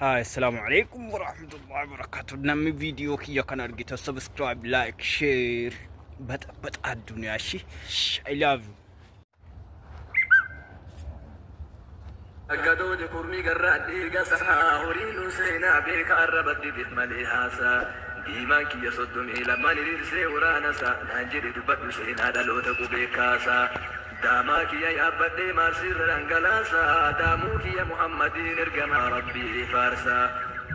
السلام عليكم ورحمة الله وبركاته. نمي فيديو كي كان أرجيته سبسكرايب لايك شير بت الدنيا شي I love you. أكدود كرمي قرادي قصها هورين سينا بيك عربت بثمالي هاسا ديما كي يصدني لما نرسي ورانسا نانجري دبت سينا دلوتك بيكاسا داماك يا أبدي ما سر رنقلاسا داموك يا محمد نرقما ربي فارسا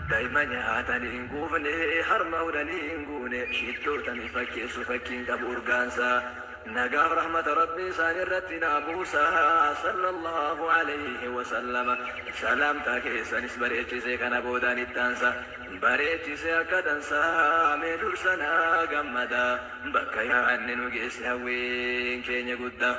دايما يهاتني انقوفني حرمونني انقوني شدوتني فكي سفكين كبورغانسا نقاف رحمة ربي سانرتنا موسى صلى الله عليه وسلم سلام تاكيسا نسبريتي سيكنا بودان التانسا بريتي سيكا تنسا ميدور سنا قمدا بكا عني نقيس هوين كيني قدا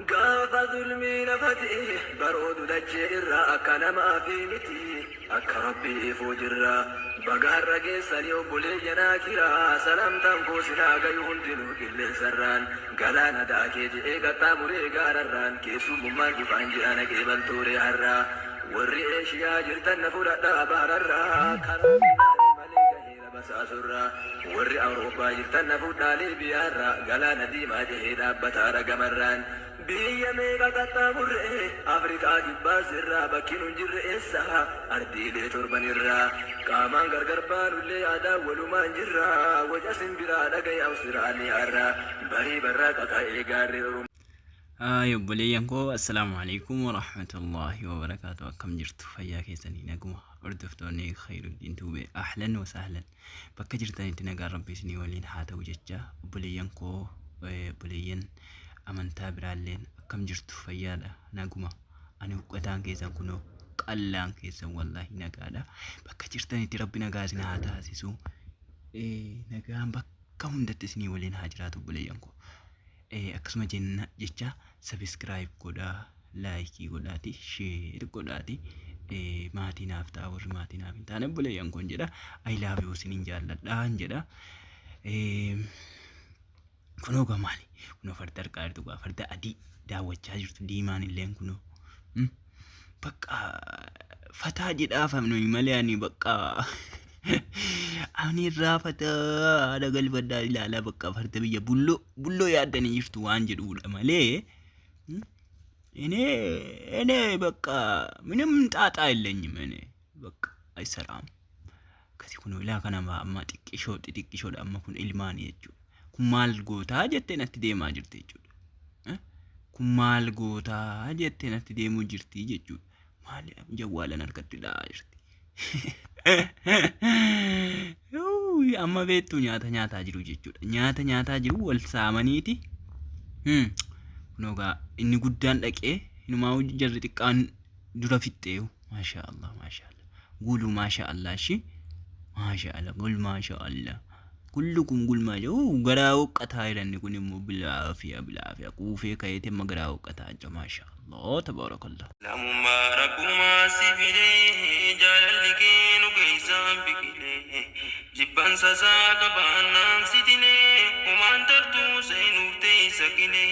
قاف ظلمي نفتي برود دجير أكا ما في متي أكا ربي فجر بقار رقيسان يوبولي جناكرا سلام تنفوسنا قيون دلو كل سران قلانا داكي جئي قطاموري قارران كيسو ممان دفعن جانا كيبان توري حرا وري إيشيا جرتن فردا باررا كرامينا مليكا هيرا بساسرا وري أوروبا جرتن فردا ليبيارا قلانا ديما جهيدا بطارا قمران بيا ميغا قطاموري أفريقا جبا سرا بكين جر إسا أردي لي تربان الرا كامان غرغر بانو لي عدا ولمان جرا وجاسم برا دقاي أو سراني عرا بري برا قطاي غاري يبوليانكو السلام عليكم ورحمة الله وبركاته. كم جرت فياك سني نجمة أردفتوني خير الدين توبي أهلا وسهلا بك جرتني تنقى ربي سني ولين حاتا وججة بوليانكو بوليان أمن تابر علين كم جرت فيادا نجمة أنا وقتان كيسان كنو قلان كيسان والله نقادا بك جرتني تربي نقاسنا حاتا سيسو نقام بك هندت سني ولين هاجراتو بوليانكو akkasuma jenna jecha subscribe godhaa like godhaati share godhaati maatii naaf ta'a warri maatii naaf hin taane buleeyyan kun jedha I love you sinin jaalladhaan jedha kunoo gamaali kunoo farda argaa jirtu gaa farda adii daawwachaa jirtu diimaan illeen kunoo bakka fataa jedhaa famnoo malee ani bakka ani rafata ada galfadha ilaala bakka farda biyya bullo yaadanii jirtu waan jedhuudha malee ene bakka ምንም ጣጣ የለኝም እኔ በቃ አይሰራም ከዚህ ኩኖ ኢላ ከነማ አማ xixiqqishoodha amma kun ilmaan jechuudha kun maal gootaa jettee natti deemaa jirti jechuudha kun maal gootaa jettee natti deemuu jirti jechuudha maal jawwaalan harkatti dhaa jirti amma beektu nyaata jiru jechuudha nyaata jiru wal saamaniiti kunoga inni guddaan dhaqee inumaa jarri xiqqaan dura fixxeeyu maashaallah gulu maashaallah shi maashaallah gul maashaallah kullukum gul maashaallah garaa uqqataa jiranni kun immoo bilaafiya quufee kayeete amma garaa uqqataa jira maashaallah tabaarakallah lamumma rabbuma sifile jaalallikenu keeysan bikile jibban sasaa qabannaan sitile humaan tartuu seenuuftee sakile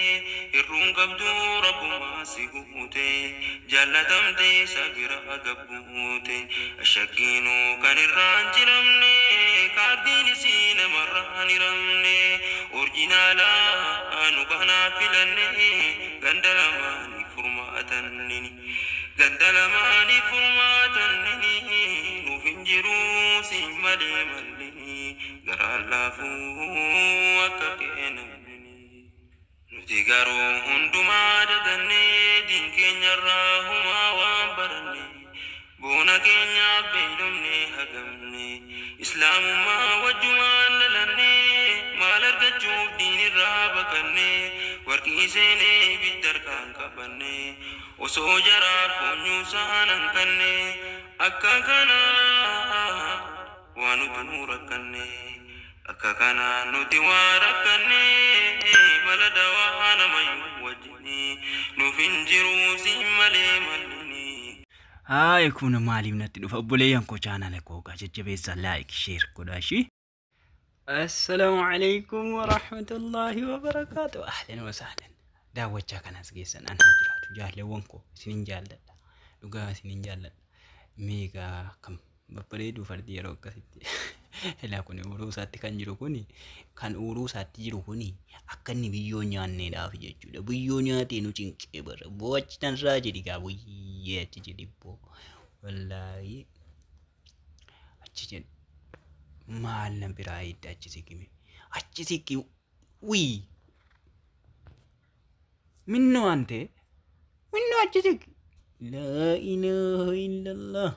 irruun qabdu rabbuma si guute jaallatamte sabira gabbuute ashaggiinu kan irraan jiramne kaardiin isii namarraan hiramne orjinaala nu kanaa filanne ganda lamaanii furmaatannini gandalamaani furmaatannini nuuf hin jiruu siin malee mallini garaan laafuu akka keenamnini nuti garuu hundumaa dagannee diin keenyarraa humaa waan baranne boona keenyaaf beeylomne hagamne islaamummaa wajjumaan dhalanne maal argachuuf diinirraa bakanne warqii seenee bittarkaan qabanne osoo jaraa koonyuu saanan kanne akka kana waan nuti rakkanne akka kana nuti waan rakkanne mala dawaa namayyuu wajjini nuuf hin jiruu siin malee mallini kun maaliif natti dhufa obboleeyyan koo chaanala koo gaa jajjabeessaa like share godhaa shi السلام عليكم ورحمة الله وبركاته. أهلا وسهلا daawwachaa kanas geessan anaa jiraatu jaalleewwan koo isinin jaalladha dhugaa isinin jaalladha meegaa kam babbareeduu fardi yeroo akkasitti ilaa kun uruu isaatti kan jiru kuni kan uruu isaatti jiru kuni akka inni biyyoo nyaanneedhaaf jechuudha biyyoo nyaatee nu cinqee bara boo'achi tanirraa jedhi gaa buyyee achi jedhi boo wallaahi achi jedhi maal na biraa hidda achi siqime achi siqi wii minnoo ante minnoo achi siqi laa ilaaha illallah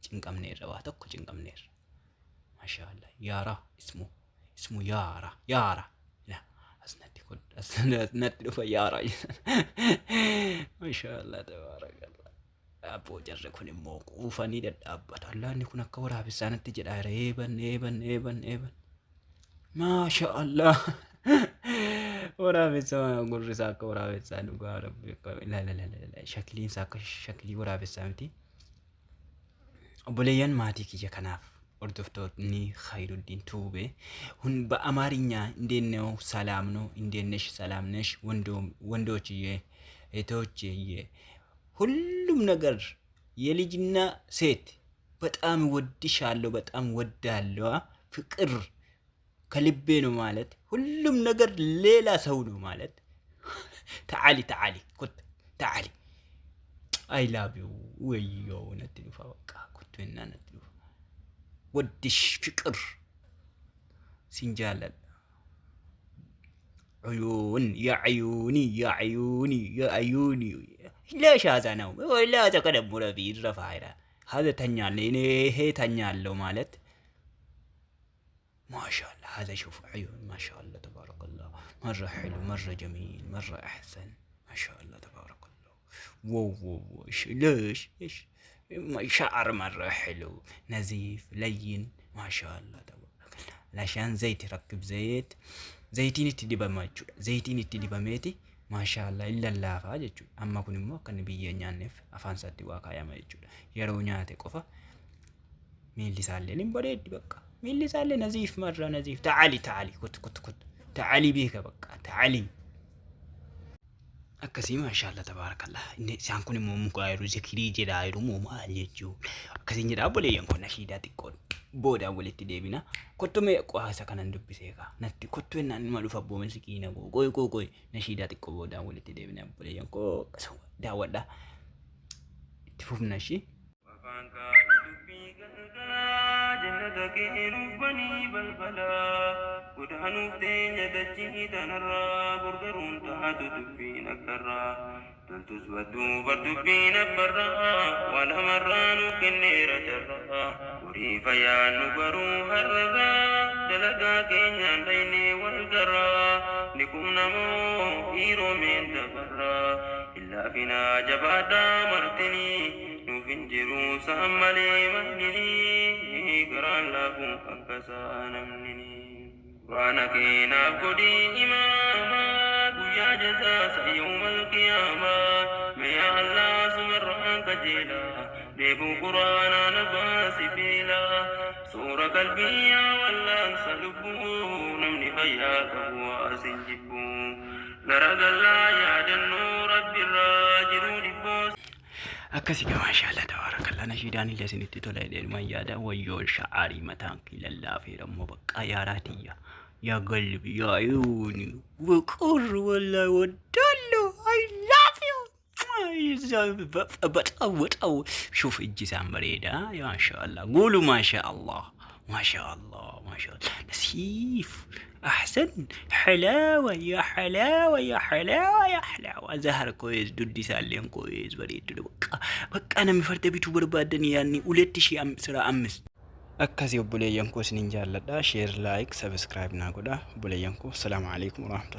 cinqamneerra waa tokko cinqamneerra maashaallah yaara ismu yaara la asnatti dhufa yaara maashaallah tabaarakallah abboo jarre kun immoo quufanii dadhaabbata allaanni kun akka waraabessaa natti jedha eeban maashaallah waraabessa gurrisaa akka waraabessaa dhugaa rabbi la shakliinsa akka shaklii waraabessaa miti obboleeyyan maatii kiyya kanaaf ordoftoonni khayruddin tuube hun በአማርኛ እንዴት ነው ሰላም ነው እንዴት ነሽ ሰላም ነሽ ወንዶችዬ እህቶችዬ ሁሉም ነገር የልጅና ሴት በጣም ወድሻለሁ በጣም ወዳለሁ ፍቅር ከልቤ ነው ማለት ሁሉም ነገር ሌላ ሰው ነው ማለት تعالي كنت تعالي I love you ويو نتلوفا بقى كنت هنا نتلوفا ودش فكر سنجالل عيوني ليش هذا نوم ولا هذا كلام مرابي الرفايرة هذا تنيال هي تنيال لو مالت ما شاء الله هذا شوف عيون ما شاء الله تبارك الله مرة حلو مرة جميل مرة أحسن ما شاء الله تبارك الله واو ليش شعر مرة حلو نزيف لين ما شاء الله تبارك الله عشان زيت يركب زيتين تدبا ما يجود زيتين تدبا ميتي ما شاء الله إلا الله فاجد أما كن مو كان بيجي نيف أفان ساتي واقع ما يجود يرونياتي كوفا مين اللي سالي نبرد بقى مين اللي سالي نزيف مرة نزيف تعالي كت تعالي بيك بقى تعالي akkasii maashaallah tabaarakallah inni isaan kun immoo muka yeroo zikirii jedha yeroo maal jechuu akkasiin jedha boleeyyan kun nashiidaa xiqqoon booda walitti deebina kottume qohaasa kanan dubbisee ka natti kottu ennaan ima dhufa booma sikiina qoy nashiidaa xiqqoo booda walitti deebina boleeyyan koo daawwadha itti fufna shi ودهنوف تينيا دجي تنرى برقرون تهاتو تبين أكرى تلتوس بدو بردبين برا ولا مرانو كنيرة جرى وريفا يا نبرو هرغا دلقا كينيا ليني والقرى نكم نمو إيرو من دبرا إلا فينا جبادا مرتني نفنجرو ساملي مهنني قران لكم أكسا نمنني وانا كينا قدي إماما قيا جزاس يوم القيامة ميا الله سمران كجيلا ديبو قرانا نباس بيلا سورة قلبية والله سلبو نمني خياك هو أسنجبو لرق الله يا جنو رب الراجل لبوس akkasi maashaallah tabaarakallah nashiidaan illee isinitti tola jedhuma yaada wayyoo sha'aarii mataan kilallaa feerammoo bakka yaaraatiyya yaa qalbi yaa ayuuni ፍቅር ወላሂ ወዳለሁ I love you በጣም ሹፍ እጅ ሳምበሬዳ ማሻአላህ ጉሉ ማሻአላህ نسيف أحسن حلاوة يا حلاوة زهر كويس دودي سالين كويس بريد بقى أنا مفرد بيتو بربادني يعني ولدت شيء سرا أمس أكاسي بولي ينكو سنين جالة شير لايك سبسكرايب ناقودا بولي ينكو السلام عليكم ورحمة الله